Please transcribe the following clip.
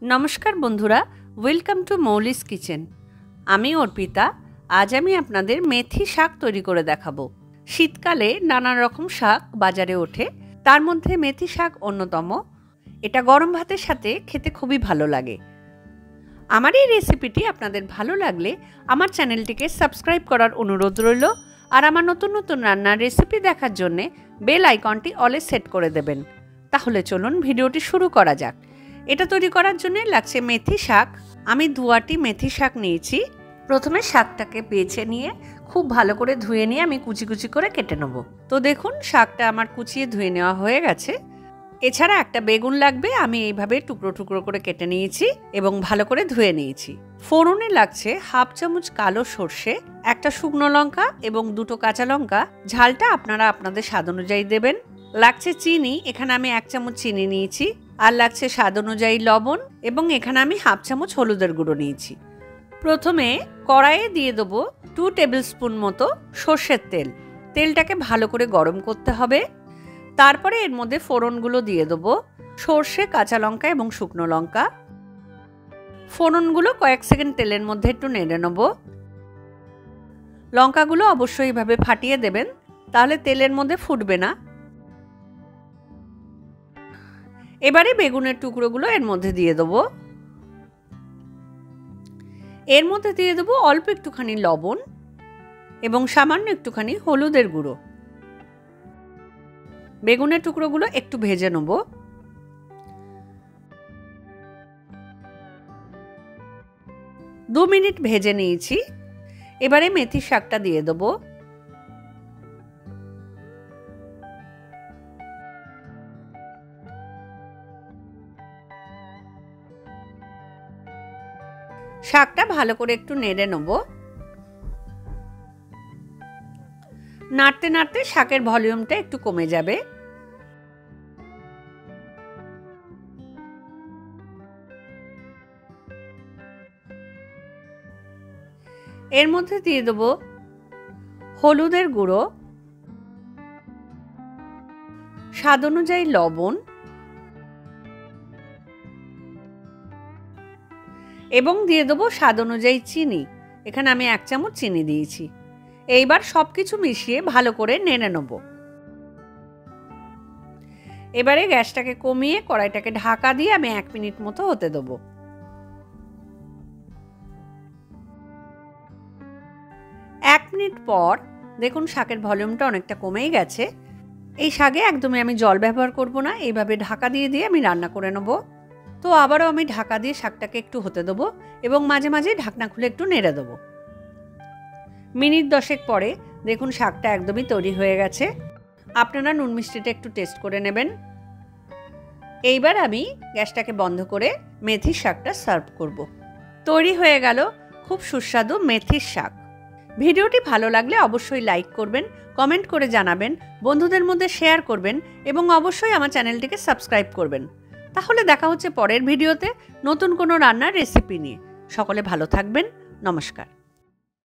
नमस्कार बंधुरा welcome to मौलिस kitchen. आमी अर्पिता। आज आमी आपनादेर मेथी शाक तैरी करे देखाबो। शीतकाले नाना रकम शाक बाजारे ओठे, तार मध्य मेथी शाक अन्यतम। एटा गरम भातेर साथे खेते खूबई भालो लागे। आमार एई रेसिपिटी आपनादेर भालो लागले आमार चैनेलटिके सबस्क्राइब करार अनुरोध रइलो और आमार नतुन नतुन रान्नार रेसिपि देखार जन्य बेल आइकनटी अले सेट करे देबेन। ताहले चलुन भिडियोटी शुरू करा जाक। এটা তৈরি করার জন্য লাগছে মেথি শাক। আমি দুয়াটি মেথি শাক নিয়েছি। প্রথমে শাকটাকে বেছে নিয়ে খুব ভালো করে ধুয়ে নিয়ে আমি কুচি কুচি করে কেটে নেব। তো দেখুন শাকটা আমার কুচিয়ে ধুয়ে নেওয়া হয়ে গেছে। এছাড়া একটা বেগুন লাগবে, আমি এইভাবে টুকরো টুকরো করে কেটে নিয়েছি এবং ভালো করে ধুয়ে নিয়েছি। ফোড়নে লাগছে হাফ চামচ কালো সর্ষে, একটা শুকনো লঙ্কা এবং দুটো কাঁচা লঙ্কা। ঝালটা আপনারা আপনাদের স্বাদ অনুযায়ী দেবেন। লাগছে চিনি, এখানে আমি 1 চামচ চিনি নিয়েছি। আর লাগছে স্বাদ অনুযায়ী লবণ এবং এখানে আমি হাফ চামচ হলুদের গুঁড়ো নিয়েছি। প্রথমে কড়াইয়ে দিয়ে দেব 2 টেবিল স্পুন মতো সর্ষের তেল। তেলটাকে ভালো করে গরম করতে হবে। তারপরে এর মধ্যে ফোড়নগুলো দিয়ে দেব, সর্ষে, কাঁচা লঙ্কা এবং শুকনো লঙ্কা। ফোড়নগুলো কয়েক সেকেন্ড তেলের মধ্যে একটু নেড়ে নেব। লঙ্কাগুলো অবশ্যই এইভাবে ফাটিয়ে দেবেন, তাহলে তেলের মধ্যে ফুটবে না। এবারে বেগুনের টুকরোগুলো এর মধ্যে দিয়ে দেব। এর মধ্যে দিয়ে দেব অল্প একটুখানি লবণ এবং সামান্য একটুখানি হলুদের গুঁড়ো। বেগুনের টুকরোগুলো একটু ভেজে নেব। দু মিনিট ভেজে নিয়েছি। এবারে মেথি শাকটা দিয়ে দেব। শাকটা ভালো করে একটু নেড়ে নেব। নাড়তে নাড়তে শাকের ভলিউমটা একটু কমে যাবে। এর মধ্যে দিয়ে দেব হলুদের গুঁড়ো, স্বাদ অনুযায়ী লবণ এবং দিয়ে দেবো স্বাদ অনুযায়ী চিনি। এখানে আমি 1 চামচ চিনি দিয়েছি। এইবার সবকিছু মিশিয়ে ভালো করে নেড়ে নেব। এবারে গ্যাসটাকে কমিয়ে কড়াইটাকে ঢাকা দিয়ে আমি 1 মিনিট মতো হতে দেব। 1 মিনিট পর দেখুন শাকের ভলিউমটা অনেকটা কমেই গেছে। এই শাকে একদমই আমি জল ব্যবহার করব না, এইভাবে ঢাকা দিয়ে দিয়ে আমি রান্না করে নেব। তো আবারও আমি ঢাকা দিয়ে শাকটাকে একটু হতে দেবো এবং মাঝে মাঝে ঢাকনা খুলে একটু নেড়ে দেবো। মিনিট 10 পরে দেখুন শাকটা একদমই তৈরি হয়ে গেছে। আপনারা নুন মিষ্টিটা একটু টেস্ট করে নেবেন। এইবার আমি গ্যাসটাকে বন্ধ করে মেথির শাকটা সার্ভ করব। তৈরি হয়ে গেল খুব সুস্বাদু মেথির শাক। ভিডিওটি ভালো লাগলে অবশ্যই লাইক করবেন, কমেন্ট করে জানাবেন, বন্ধুদের মধ্যে শেয়ার করবেন এবং অবশ্যই আমার চ্যানেলটিকে সাবস্ক্রাইব করবেন। তাহলে দেখা হচ্ছে পরের ভিডিওতে নতুন কোনো রান্নার রেসিপি নিয়ে। সকলে ভালো থাকবেন। নমস্কার।